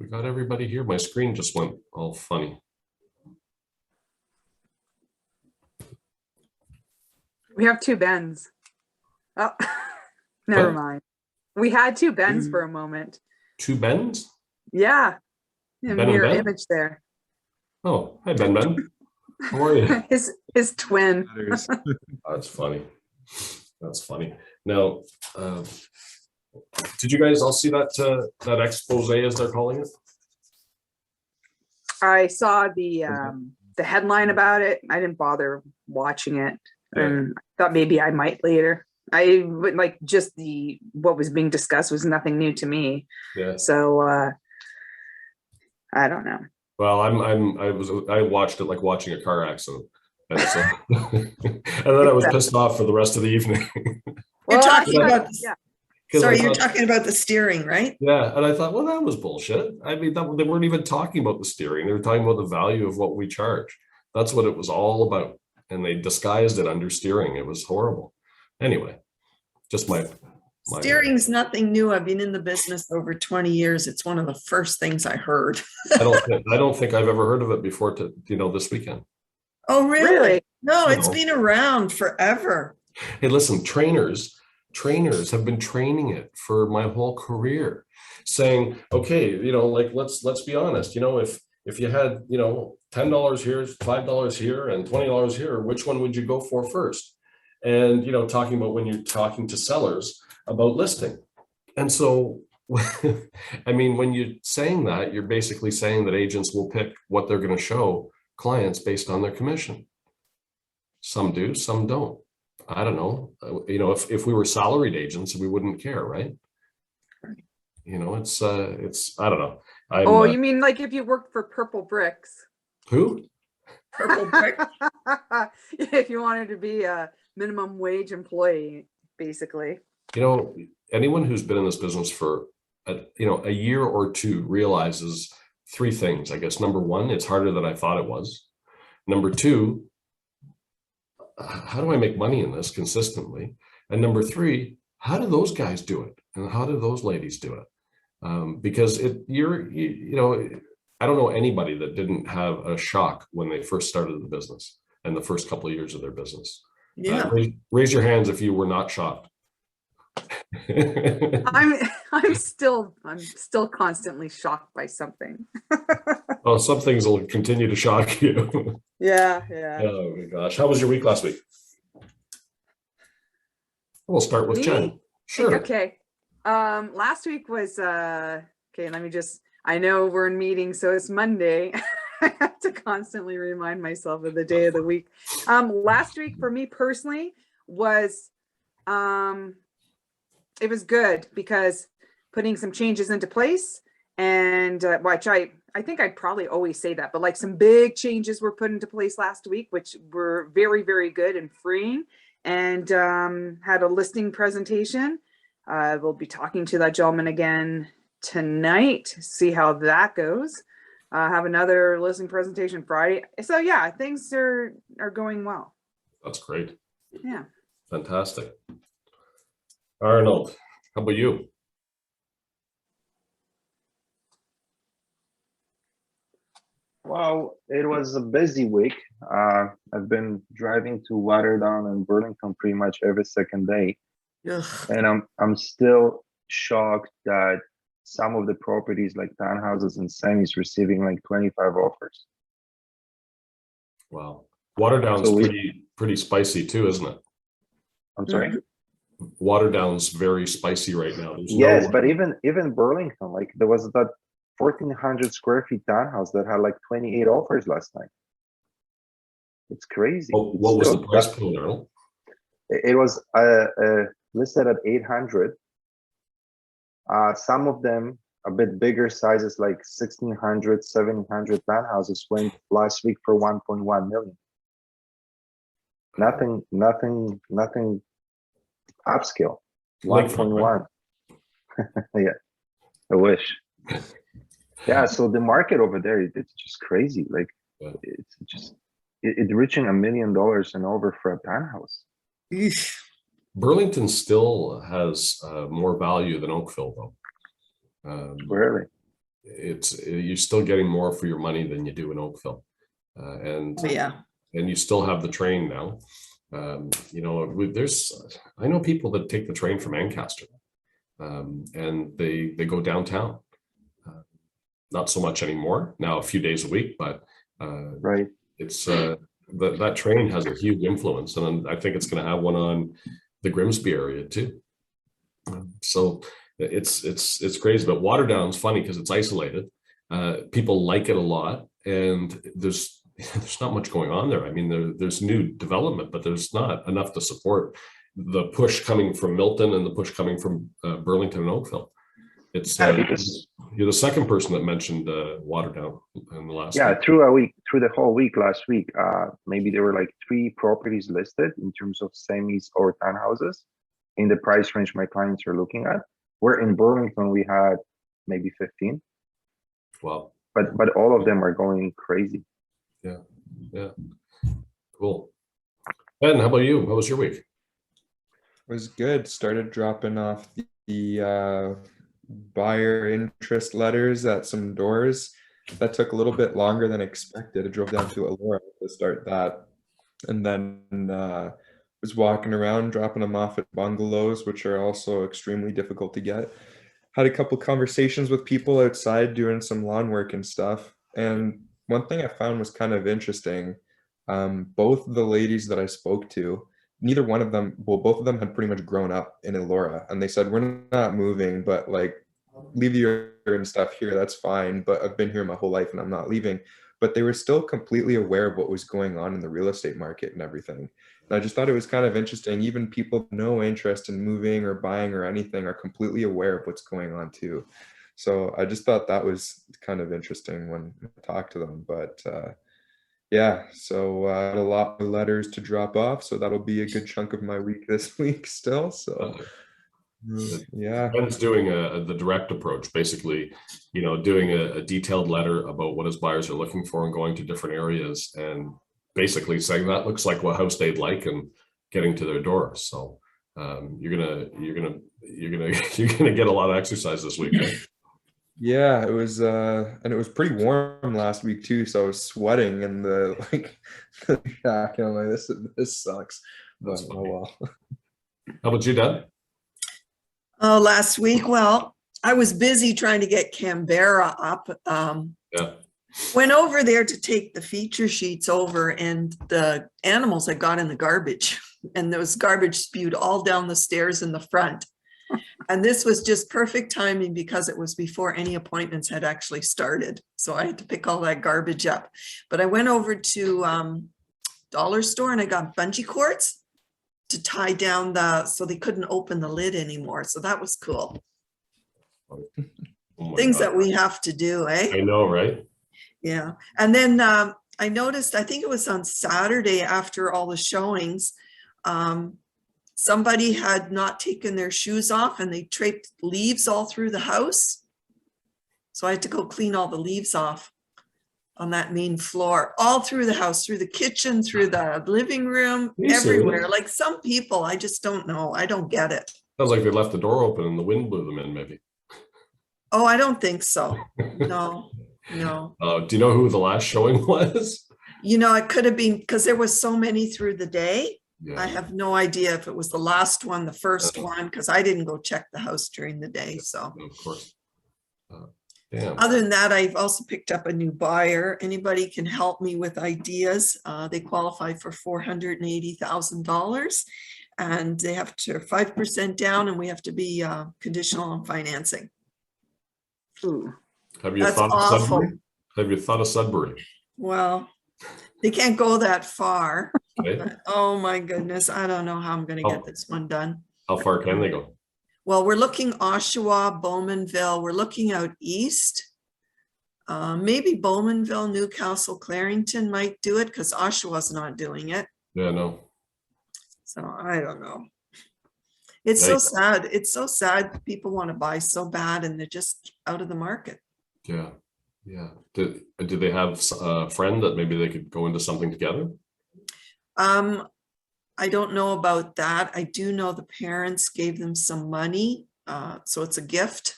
We got everybody here. My screen just went all funny. We have two Bens. Oh, never What? mind. We had two Bens for a moment. Two Bens? Yeah. Ben and Mirror Ben? image there. Oh, hi Ben. How are you? His twin. That's funny. That's funny. Now, did you guys all see that expose, as they're calling it? I saw the headline about it. I didn't bother watching it, and I thought maybe I might later. I would like just what was being discussed was nothing new to me. Yeah. So I don't know. Well, I watched it like watching a car accident, and, so, and then I was pissed off for the rest of the evening. You're talking about Sorry, you're talking about the steering, right? Yeah, and I thought, well, that was bullshit. I mean, they weren't even talking about the steering. They were talking about the value of what we charge. That's what it was all about, and they disguised it under steering. It was horrible. Anyway, just my Steering's nothing new. I've been in the business over 20 years. It's one of the first things I heard. I don't think I've ever heard of it before. This weekend. Oh, really? No, it's No. been around forever. Hey, listen, trainers have been training it for my whole career, saying, okay, like let's be honest. If you had $10 here, $5 here, and $20 here, which one would you go for first? And talking about when you're talking to sellers about listing. And so, I mean, when you're saying that, you're basically saying that agents will pick what they're going to show clients based on their commission. Some do, some don't. I don't know. If we were salaried agents, we wouldn't care, right? It's I don't know. You mean like if you worked for Purple Bricks? Who? Purple Brick. If you wanted to be a minimum wage employee, basically. Anyone who's been in this business for a year or two realizes three things. I guess number one, it's harder than I thought it was. Number two, how do I make money in this consistently? And number three, how do those guys do it? And how do those ladies do it? Because I don't know anybody that didn't have a shock when they first started the business and the first couple of years of their business. Yeah. Raise your hands if you were not shocked. I'm still constantly shocked by something. Oh, some things will continue to shock you. Yeah. Oh my gosh. How was your week last week? We'll start with Jen. Sure. Okay. Last week was I know we're in meetings, so it's Monday. I have to constantly remind myself of the day of the week. Last week for me personally was it was good because putting some changes into place, and which I think I'd probably always say that, but like some big changes were put into place last week, which were very, very good and freeing, and had a listing presentation. We'll be talking to that gentleman again tonight, see how that goes. Have another listing presentation Friday. So yeah, things are going well. That's great. Yeah. Fantastic. Arnold, how about you? Well, it was a busy week. I've been driving to Waterdown and Burlington pretty much every second day. Ugh. And I'm still shocked that some of the properties like townhouses and semis receiving like 25 offers. Wow. Waterdown's So pretty spicy too, isn't it? I'm sorry. Waterdown's very spicy right now. Yes, but even Burlington, like there was that 1,400 square feet townhouse that had like 28 offers last night. It's crazy. What was the price point, Arnold? It was listed at 800. Some of them a bit bigger sizes, like 1,600, 1,700 townhouses went last week for 1.1 million. Nothing upscale. 1.1. Yeah, I wish. Yeah, so the market over there, it's just crazy. Like it's reaching $1 million and over for a townhouse. Eesh. Burlington still has more value than Oakville, though. Really? you're still getting more for your money than you do in Oakville. And Oh, yeah. you still have the train now. I know people that take the train from Ancaster, and they go downtown. Not so much anymore now, a few days a week, but Right. it's that train has a huge influence, and I think it's going to have one on the Grimsby area too. So it's crazy, but Waterdown's funny because it's isolated. People like it a lot, and there's not much going on there. I mean, there's new development, but there's not enough to support the push coming from Milton and the push coming from Burlington and Oakville. It's you're the second person that mentioned Waterdown in the last week. Through the whole week last week, maybe there were like 3 properties listed in terms of semis or townhouses in the price range my clients are looking at. Where in Burlington we had maybe 15. Wow. But all of them are going crazy. Yeah. Cool. Ben, how about you? How was your week? Was good. Started dropping off the buyer interest letters at some doors. That took a little bit longer than expected. I drove down to Elora to start that, and then was walking around dropping them off at bungalows, which are also extremely difficult to get. Had a couple conversations with people outside doing some lawn work and stuff, and one thing I found was kind of interesting. Both the ladies that I spoke to, neither one of them, well, both of them had pretty much grown up in Elora, and they said, we're not moving, but like, leave the yard and stuff here, that's fine, but I've been here my whole life and I'm not leaving. But they were still completely aware of what was going on in the real estate market and everything. And I just thought it was kind of interesting. Even people with no interest in moving or buying or anything are completely aware of what's going on too. So I just thought that was kind of interesting when I talked to them. But yeah, so I had a lot of letters to drop off, so that'll be a good chunk of my week this week still. So yeah, Ben's doing the direct approach, basically, doing a detailed letter about what his buyers are looking for and going to different areas and basically saying that looks like what house they'd like and getting to their door. So you're gonna get a lot of exercise this week. Right? yeah, it was and it was pretty warm last week too, so I was sweating in the shack, and I'm like, this sucks. But That's oh funny. well. How about you, Dad? Oh, last week, well, I was busy trying to get Canberra up. Yeah. Went over there to take the feature sheets over, and the animals had got in the garbage, and there was garbage spewed all down the stairs in the front. And this was just perfect timing because it was before any appointments had actually started. So I had to pick all that garbage up. But I went over to Dollar Store and I got bungee cords to tie down so they couldn't open the lid anymore. So that was cool. Oh my Things God. that we have to do, eh? I know, right? Yeah. And then I noticed, I think it was on Saturday after all the showings, somebody had not taken their shoes off and they draped leaves all through the house. So I had to go clean all the leaves off on that main floor, all through the house, through the kitchen, through the living room, Are you everywhere. serious? Like some people, I just don't know. I don't get it. Sounds like they left the door open and the wind blew them in, maybe. Oh, I don't think so. No. Do you know who the last showing was? It could have been because there was so many through the day. Yeah. I have no idea if it was the last one, the first one, because I didn't go check the house during the day. So Of course. Damn. other than that, I've also picked up a new buyer. Anybody can help me with ideas. They qualify for $480,000 and they have to 5% down, and we have to be conditional on financing. Ooh. Have you That's thought of awful. Sudbury? Have you thought of Sudbury? Well, they can't go that far. Right? But, oh my goodness, I don't know how I'm going to get this one done. How far can they go? Well, we're looking Oshawa, Bowmanville. We're looking out east. Maybe Bowmanville, Newcastle, Clarington might do it because Oshawa's not doing it. Yeah, no. So I don't know. It's so Yikes. sad. It's so sad. People want to buy so bad and they're just out of the market. Yeah. Yeah. Do they have a friend that maybe they could go into something together? I don't know about that. I do know the parents gave them some money. So it's a gift.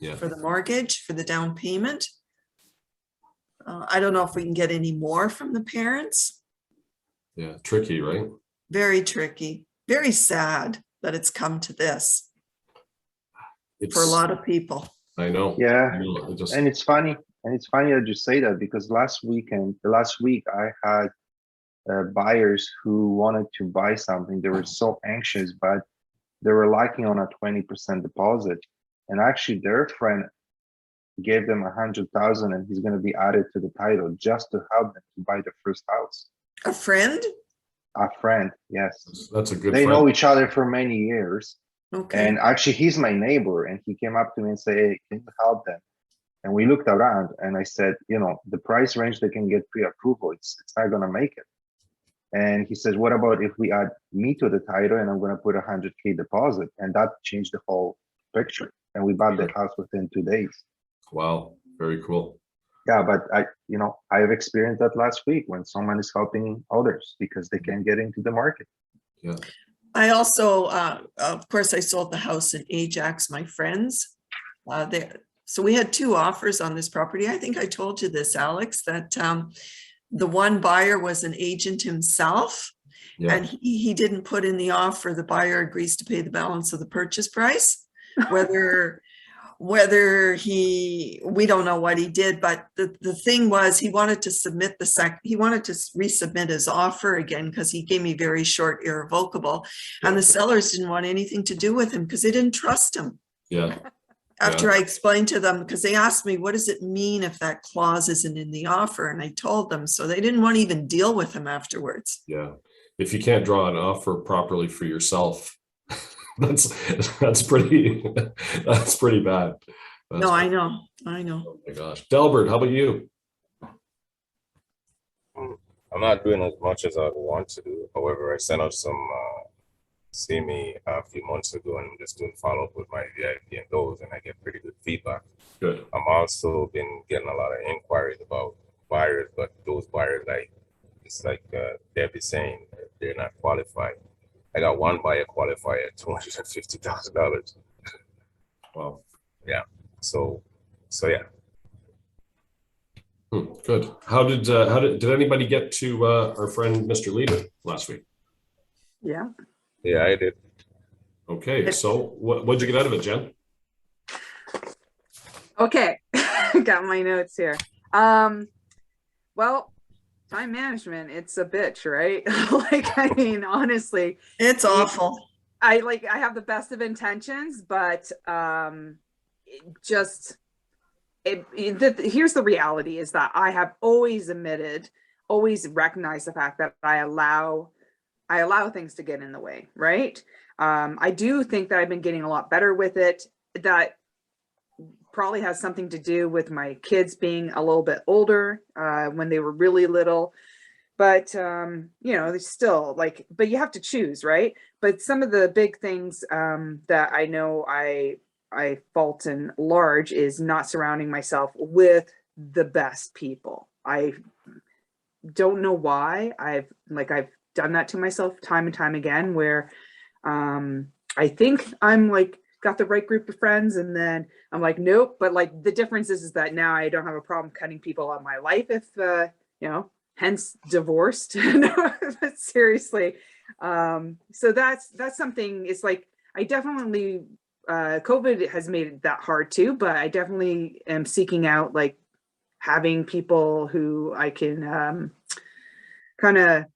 Yeah, for the mortgage, for the down payment. I don't know if we can get any more from the parents. yeah, tricky, right? Very tricky, very sad that it's come to this for a It's, lot of people. I know. Yeah, I know, it just, and it's funny that you say that, because last week I had buyers who wanted to buy something. They were so anxious, but they were lacking on a 20% deposit, and actually their friend gave them 100,000, and he's going to be added to the title just to help them to buy the first house. A friend? A friend, yes. that's a good They know friend. each other for many years, Okay, and actually he's my neighbor, and he came up to me and said, "Hey, can you help them?" And we looked around, and I said, the price range they can get pre-approval, it's not going to make it. And he says, what about if we add me to the title, and I'm going to put 100K deposit? And that changed the whole picture. And we bought the house within 2 days. Wow, very cool. Yeah, but I have experienced that last week when someone is helping others because they can't get into the market. Yeah, I also, of course, I sold the house in Ajax, my friends. So we had 2 offers on this property. I think I told you this, Alex, that the one buyer was an agent himself, yeah, and he didn't put in the offer. The buyer agrees to pay the balance of the purchase price. Whether we don't know what he did, but the thing was he wanted to submit he wanted to resubmit his offer again because he gave me very short irrevocable, and the sellers didn't want anything to do with him because they didn't trust him. yeah, After I explained to them, because they asked me, what does it mean if that clause isn't in the offer? And I told them, so they didn't want to even deal with him afterwards. yeah. If you can't draw an offer properly for yourself, that's pretty that's pretty bad. No, I know. Oh my gosh. Delbert, how about you? I'm not doing as much as I want to do. However, I sent out some see me a few months ago, and I'm just doing follow up with my VIP and those, and I get pretty good feedback. Good. I'm also been getting a lot of inquiries about buyers, but those buyers, it's like Debbie saying, they're not qualified. I got one buyer qualified at $250,000. Wow. So yeah. Good. How did anybody get to our friend Mr. Leader last week? Yeah. Yeah, I did. Okay, so what'd you get out of it, Jen? Okay. Got my notes here. Well, time management, it's a bitch, right? I mean, honestly, It's awful. I have the best of intentions, but here's the reality is that I have always recognized the fact that I allow things to get in the way, right? I do think that I've been getting a lot better with it. That probably has something to do with my kids being a little bit older when they were really little. But they still but you have to choose, right? But some of the big things that I know I fault in large is not surrounding myself with the best people. I don't know why I've done that to myself time and time again, where I think I'm got the right group of friends, and then I'm nope. But the difference is that now I don't have a problem cutting people out of my life if hence divorced. But seriously, so that's something. It's I definitely COVID has made it that hard too, but I definitely am seeking out having people who I can kind of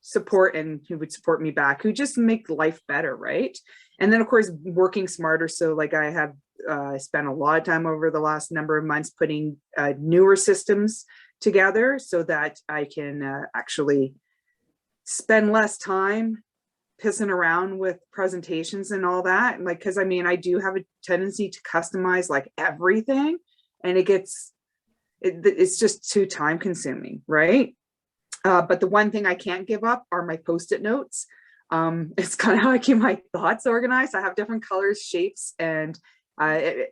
support and who would support me back, who just make life better, right? And then of course working smarter. So I have spent a lot of time over the last number of months putting newer systems together so that I can actually spend less time pissing around with presentations and all that. Because I do have a tendency to customize everything, and it's just too time consuming, right? But the one thing I can't give up are my Post-it notes. It's kind of how I keep my thoughts organized. I have different colors, shapes, and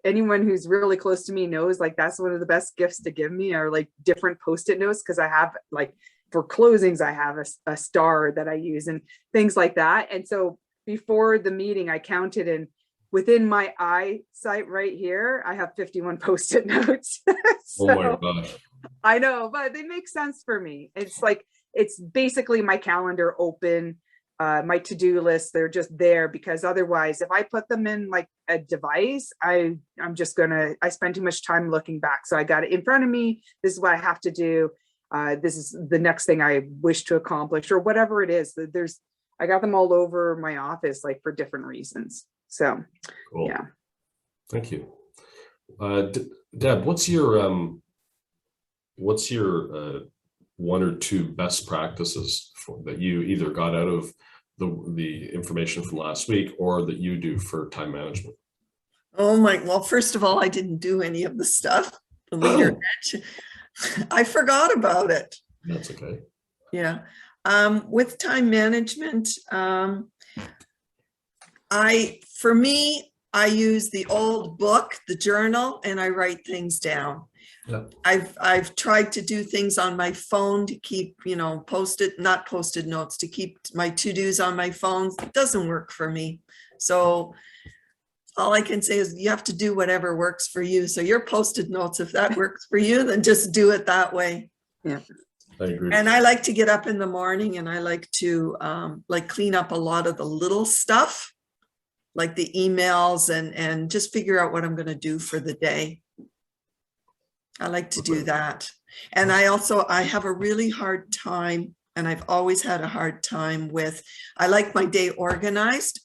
anyone who's really close to me knows that's one of the best gifts to give me are different Post-it notes, because I have for closings, I have a star that I use and things like that. And so before the meeting, I counted, and within my eyesight right here, I have 51 Post-it notes. Oh my So, gosh. I know, but they make sense for me. It's like, it's basically my calendar open, my to-do list, they're just there because otherwise, if I put them in like a device, I'm just gonna, I spend too much time looking back. So I got it in front of me. This is what I have to do. This is the next thing I wish to accomplish or whatever it is. I got them all over my office, like for different reasons. So, Cool. yeah. Thank you. Deb, what's your one or two best practices that you either got out of the information from last week or that you do for time management? Oh my, well, first of all, I didn't do any of the stuff the leader Oh. mentioned. I forgot about it. That's okay. Yeah. With time management, for me, I use the old book, the journal, and I write things down. Yeah. I've tried to do things on my phone to keep, not posted notes, to keep my to-dos on my phone. It doesn't work for me. So all I can say is you have to do whatever works for you. So your posted notes, if that works for you, then just do it that way. Yeah. I agree. And I like to get up in the morning and I like to like clean up a lot of the little stuff, like the emails and just figure out what I'm going to do for the day. I like to do that. And I have a really hard time, and I've always had a hard time with, I like my day organized.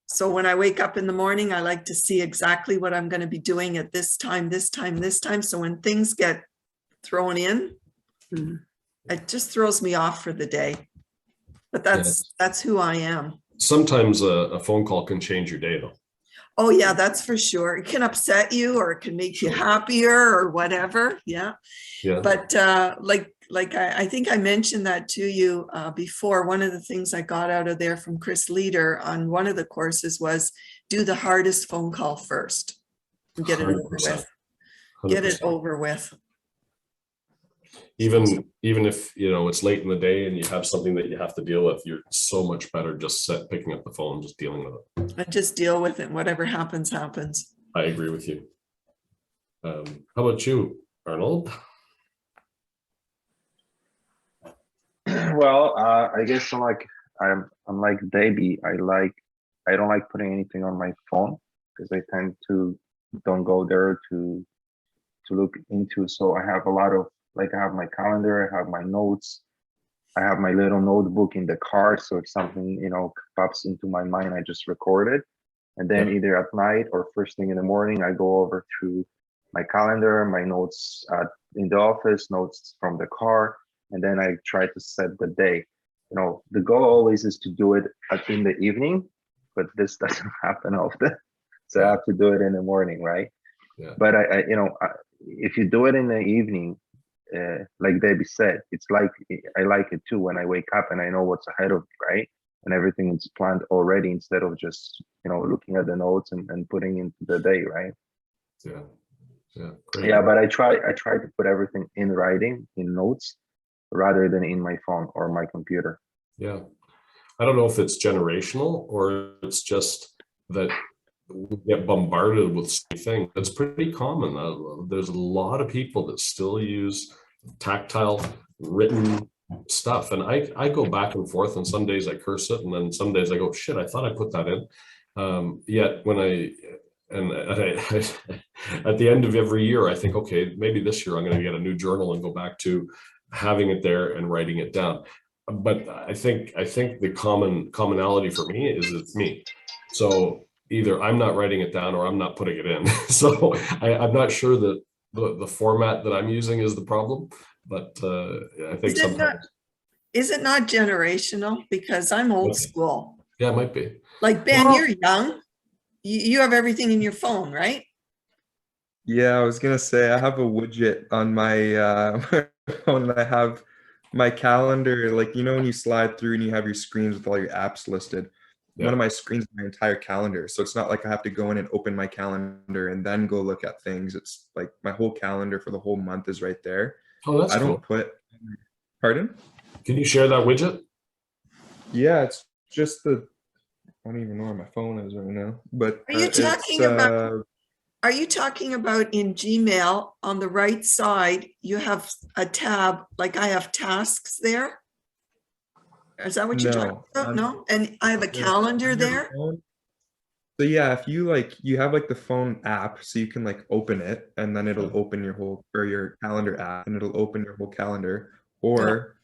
So when I wake up in the morning, I like to see exactly what I'm going to be doing at this time, this time, this time. So when things get thrown in, it just throws me off for the day. But that's who I am. Sometimes a phone call can change your day though. Oh yeah, that's for sure. It can upset you or it can make you happier or whatever. Yeah. Yeah. But I think I mentioned that to you before. One of the things I got out of there from Chris Leader on one of the courses was do the hardest phone call first and get it over 100%. with. Get it 100%. over with. Even if it's late in the day and you have something that you have to deal with, you're so much better just picking up the phone and just dealing with it. And just deal with it. Whatever happens, happens. I agree with you. How about you, Arnold? Well, I guess I'm like Debbie. I don't like putting anything on my phone because I tend to don't go there to look into. So I have a lot of, like, I have my calendar, I have my notes, I have my little notebook in the car. So if something, pops into my mind, I just record it. And then either at night or first thing in the morning, I go over to my calendar, my notes in the office, notes from the car, and then I try to set the day. The goal always is to do it in the evening, but this doesn't happen often. So I have to do it in the morning, right? Yeah. But if you do it in the evening, like Debbie said, it's like I like it too when I wake up and I know what's ahead of me, right? And everything is planned already instead of just looking at the notes and putting into the day, right? Yeah. Yeah, but I try to put everything in writing, in notes, rather than in my phone or my computer. Yeah. I don't know if it's generational or it's just that we get bombarded with things. It's pretty common. There's a lot of people that still use tactile written stuff. And I go back and forth, and some days I curse it. And then some days I go, shit, I thought I put that in. Yet when I at the end of every year, I think, okay, maybe this year I'm going to get a new journal and go back to having it there and writing it down. But I think the commonality for me is it's me. So either I'm not writing it down or I'm not putting it in. So I'm not sure that the format that I'm using is the problem, but I think sometimes. Is it not generational? Because I'm old school. Yeah, it might be. Like Ben, you're young. You have everything in your phone, right? Yeah, I was gonna say I have a widget on my phone that I have my calendar, like when you slide through and you have your screens with all your apps listed. Yeah. One of my screens is my entire calendar. So it's not like I have to go in and open my calendar and then go look at things. It's like my whole calendar for the whole month is right there. Oh, that's I don't cool. Pardon? Can you share that widget? Yeah, it's just I don't even know where my phone is right now, but Are you it's, talking about- Are you talking about in Gmail on the right side, you have a tab, like I have tasks there? Is that what you're talking No, about? on- No? And I have a on your- calendar on your there? phone- So yeah, if you like, you have like the phone app, so you can like open it, and then it'll open your whole, or your calendar app, and it'll open your whole calendar. Or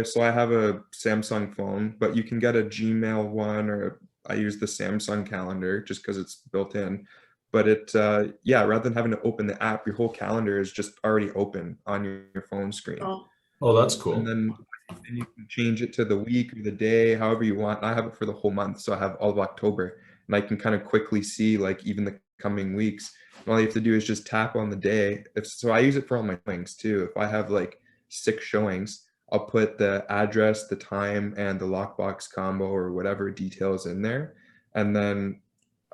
so I have a Samsung phone, but you can get a Gmail one, or I use the Samsung calendar just because it's built in. But yeah, rather than having to open the app, your whole calendar is just already open on your phone screen. Oh, Oh, that's cool. And then you can change it to the week or the day, however you want. I have it for the whole month, so I have all of October, and I can kind of quickly see like even the coming weeks. And all you have to do is just tap on the day. So I use it for all my things too. If I have like 6 showings, I'll put the address, the time, and the lockbox combo or whatever details in there, and then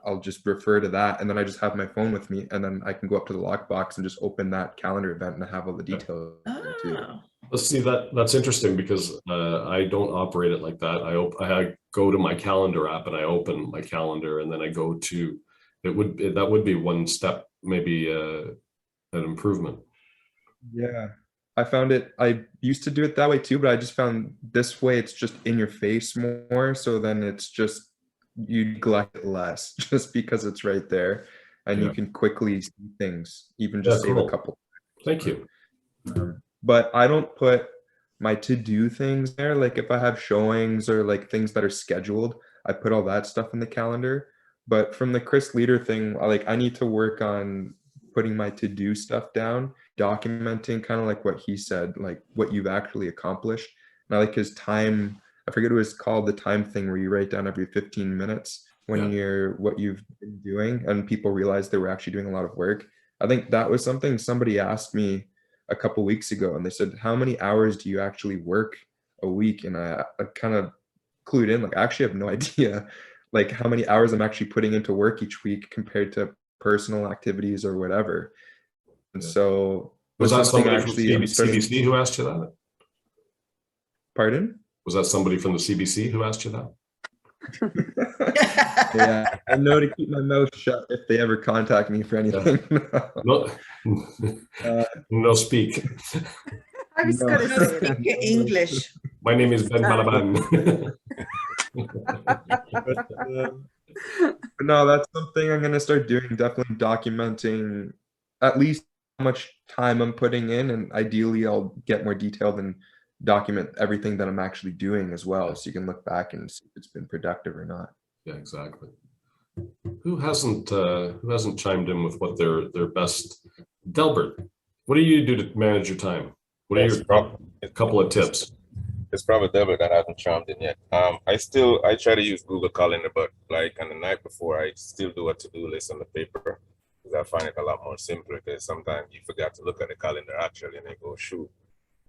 I'll just refer to that, and then I just have my phone with me, and then I can go up to the lockbox and just open that calendar event and have all the details there too. oh. Let's see, that's interesting because I don't operate it like that. I go to my calendar app and I open my calendar, and then I go to, that would be one step, maybe an improvement. Yeah, I found it. I used to do it that way too, but I just found this way it's just in your face more. So then it's just, you neglect it less just because it's right there, and you Yeah. can quickly see things, even just Yeah, save cool. a couple. Thank you. But I don't put my to-do things there. Like if I have showings or like things that are scheduled, I put all that stuff in the calendar. But from the Chris Leader thing, I need to work on putting my to-do stuff down, documenting kind of like what he said, like what you've actually accomplished. And I like his time, I forget what it's called, the time thing where you write down every 15 minutes when you're what you've been doing, and people realize they were actually doing a lot of work. I think that was something somebody asked me a couple weeks ago, and they said, how many hours do you actually work a week? And I kind of clued in, like I actually have no idea like how many hours I'm actually putting into work each week compared to personal activities or whatever. And Yeah. so Was that something somebody from actually I'm starting- CBC who asked you that? Pardon? Was that somebody from the CBC who asked you that? Yeah, I know to keep my mouth shut if they ever contact me for anything. No, no speak. I was No. gonna say that. Speak English. My name is Ben Balaban. But no, that's something I'm gonna start doing. Definitely documenting at least how much time I'm putting in, and ideally I'll get more detailed and document everything that I'm actually doing as well, so you can look back and see if it's been productive or not. Yeah, exactly. Who hasn't chimed in with what their best? Delbert, what do you do to manage your time? What are your couple of tips? It's probably Deborah that hasn't chimed in yet. I try to use Google Calendar, but like on the night before, I still do a to-do list on the paper because I find it a lot more simpler. Because sometimes you forgot to look at the calendar actually, and then go, shoot,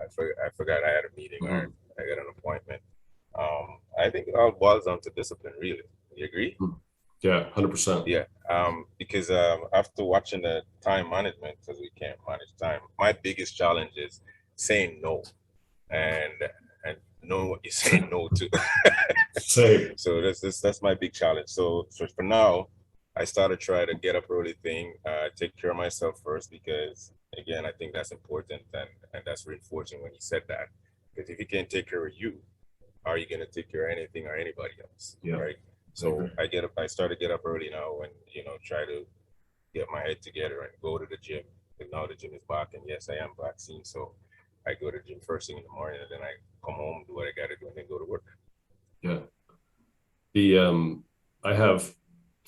I forgot I had a meeting or I got an appointment. I think it all boils down to discipline, really. You agree? Yeah, 100%. Yeah. Because after watching the time management, because we can't manage time, my biggest challenge is saying no, and knowing what you're saying no to. Same. So that's my big challenge. So for now, I started trying to get up early thing, take care of myself first, because again, I think that's important, and that's reinforcing when you said that. Because if you can't take care of you, how are you gonna take care of anything or anybody else? Yeah. Right. So I started to get up early now, and try to get my head together and go to the gym. Because now the gym is back, and yes, I am vaccinated, so I go to the gym first thing in the morning, and then I come home, do what I gotta do, and then go to work. Yeah. I have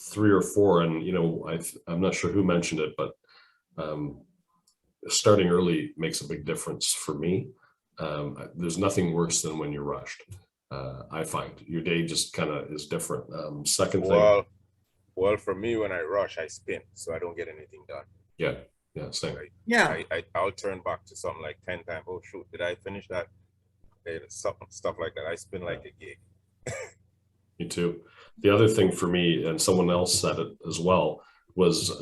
3 or 4, and I'm not sure who mentioned it, but starting early makes a big difference for me. There's nothing worse than when you're rushed. I find your day just kind of is different. Second thing. Well, for me, when I rush, I spin, so I don't get anything done. Yeah, same. Yeah. I'll turn back to something like 10 times. Oh shoot, did I finish that? Stuff like that. I spin like a gig. Me too. The other thing for me, and someone else said it as well, was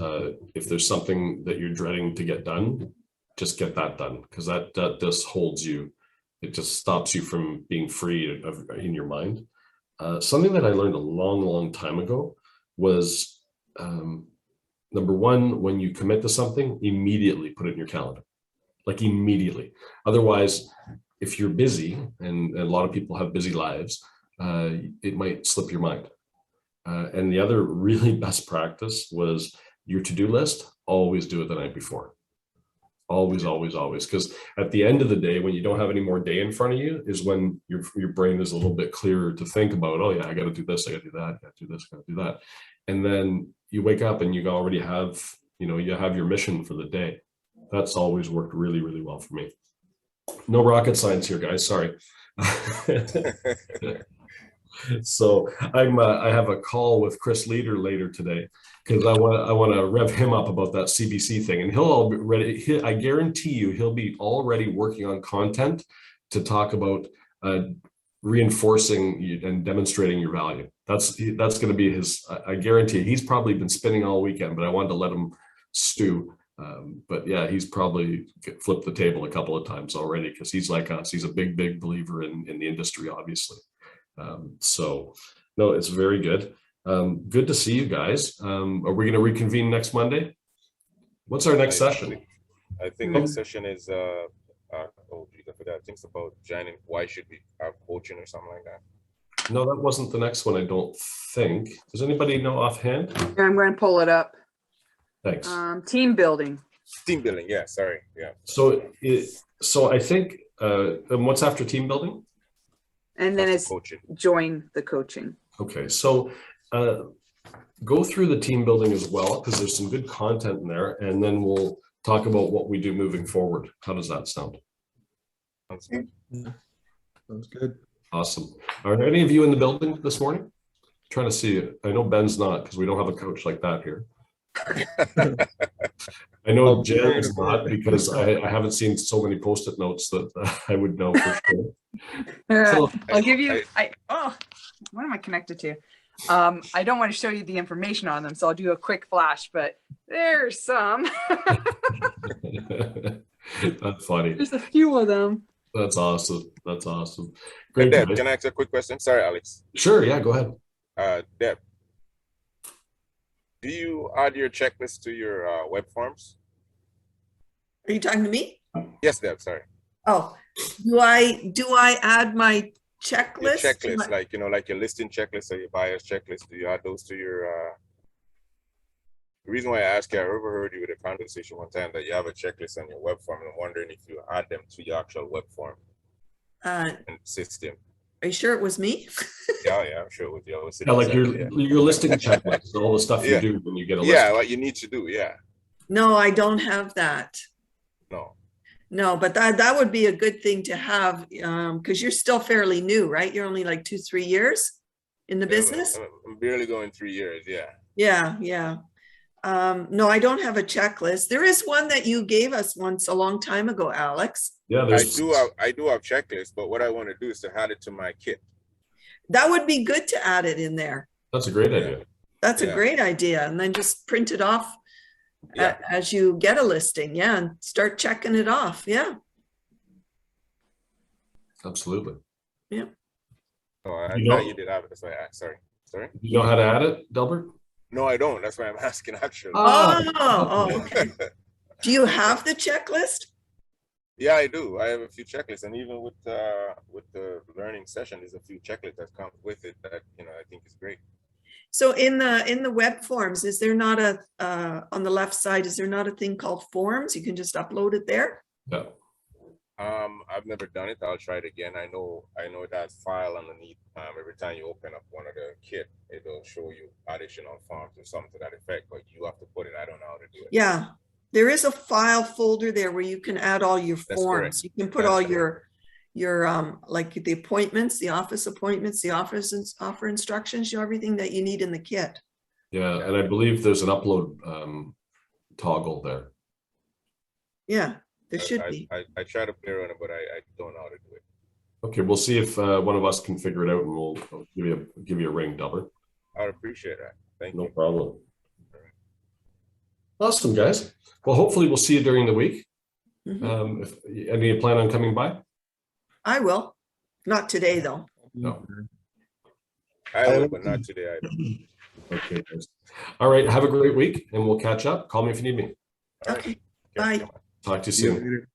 if there's something that you're dreading to get done, just get that done, because that just holds you. It just stops you from being free in your mind. something that I learned a long time ago was number one, when you commit to something, immediately put it in your calendar, like immediately. Otherwise, if you're busy, and a lot of people have busy lives, it might slip your mind. And the other really best practice was your to-do list, always do it the night before. Always, always, always. Because at the end of the day, when you don't have any more day in front of you, is when your brain is a little bit clearer to think about, oh yeah, I got to do this, I got to do that, I got to do this, I got to do that. And then you wake up and you already have, you have your mission for the day. That's always worked really, really well for me. No rocket science here, guys. Sorry. So I have a call with Chris Leader later today because I want to rev him up about that CBC thing, and he'll all be ready. I guarantee you, he'll be already working on content to talk about reinforcing and demonstrating your value. That's going to be his. I guarantee he's probably been spinning all weekend, but I wanted to let him stew. But yeah, he's probably flipped the table a couple of times already because he's like us. He's a big believer in the industry, obviously. So no, it's very good. Good to see you guys. Are we going to reconvene next Monday? What's our next session? I think next session is oh geez, I forgot. I think it's about joining. Why should we have coaching or something like that? No, that wasn't the next one, I don't think. Does anybody know offhand? I'm going to pull it up. Thanks. Team building. Team building, yeah, sorry. Yeah. So I think and what's after team building? And then That's it's the coaching. join the coaching. Okay, so go through the team building as well, because there's some good content in there, and then we'll talk about what we do moving forward. How does that sound? Sounds good. Sounds good. Awesome. Are there any of you in the building this morning? Trying to see it. I know Ben's not because we don't have a coach like that here. I know Jen's not because I haven't seen so many Post-it notes that I would know for sure. So, I'll give you, what am I connected to? I don't want to show you the information on them, so I'll do a quick flash, but there's some. That's funny. There's a few of them. That's awesome. That's awesome. Hey, Great. Deb, guys. can I ask you a quick question? Sorry, Alex. Sure. Yeah, go ahead. Deb, do you add your checklist to your web forms? Are you talking to me? Yes, Deb, sorry. Oh, do I add my Your checklist? checklist, like, like your listing checklist or your buyer's checklist, do you add those to your, the reason why I ask you, I overheard you with a conversation one time that you have a checklist on your web form, and I'm wondering if you add them to your actual web form and system. Are you sure it was me? Yeah, I'm sure it was you. Yeah, like your listing checklist, all the stuff you Yeah. do when you get a Yeah, listing. what you need to do, yeah. No, I don't have that. No. No, but that would be a good thing to have, because you're still fairly new, right? You're only like 2-3 years in the business. I'm barely going 3 years, yeah. Yeah. No, I don't have a checklist. There is one that you gave us once a long time ago, Alex. Yeah, I there's do have checklists, but what I want to do is to add it to my kit. That would be good to add it in there. that's a great idea. That's a Yeah. great idea. And then just print it off Yeah. as you get a listing. Yeah, and start checking it off. Yeah. Absolutely. Oh, I You thought know- you did have it. That's why I asked. Sorry. You know how to add it, Delbert? No, I don't. That's why I'm asking actually. Oh, okay. Do you have the checklist? Yeah, I do. I have a few checklists, and even with the learning session, there's a few checklists that come with it that I think is great. So in the web forms, is there not a on the left side, is there not a thing called forms? You can just upload it there? Yeah. I've never done it. I'll try it again. I know it has file underneath. Every time you open up one of the kit, it'll show you additional forms or something to that effect. But you have to put it. I don't know how to do it. Yeah. There is a file folder there where you can add all your That's forms. correct. You can put That's all correct. your like the appointments, the office appointments, the offer instructions, everything that you need in the kit. Yeah, and I believe there's an upload toggle there. Yeah, there should be. I try to play around it, but I don't know how to do it. Okay, we'll see if one of us can figure it out, and we'll give you a ring, Delbert. I would appreciate that. Thank No you. problem. Awesome, guys. Well, hopefully we'll see you during the week. Mhm. If any plan on coming by? I will. Not today, though. No. I will, but not today either. Okay. All right. Have a great week and we'll catch up. Call me if you need me. All right. Okay, Yeah, bye. come on. Talk to you See you soon. later.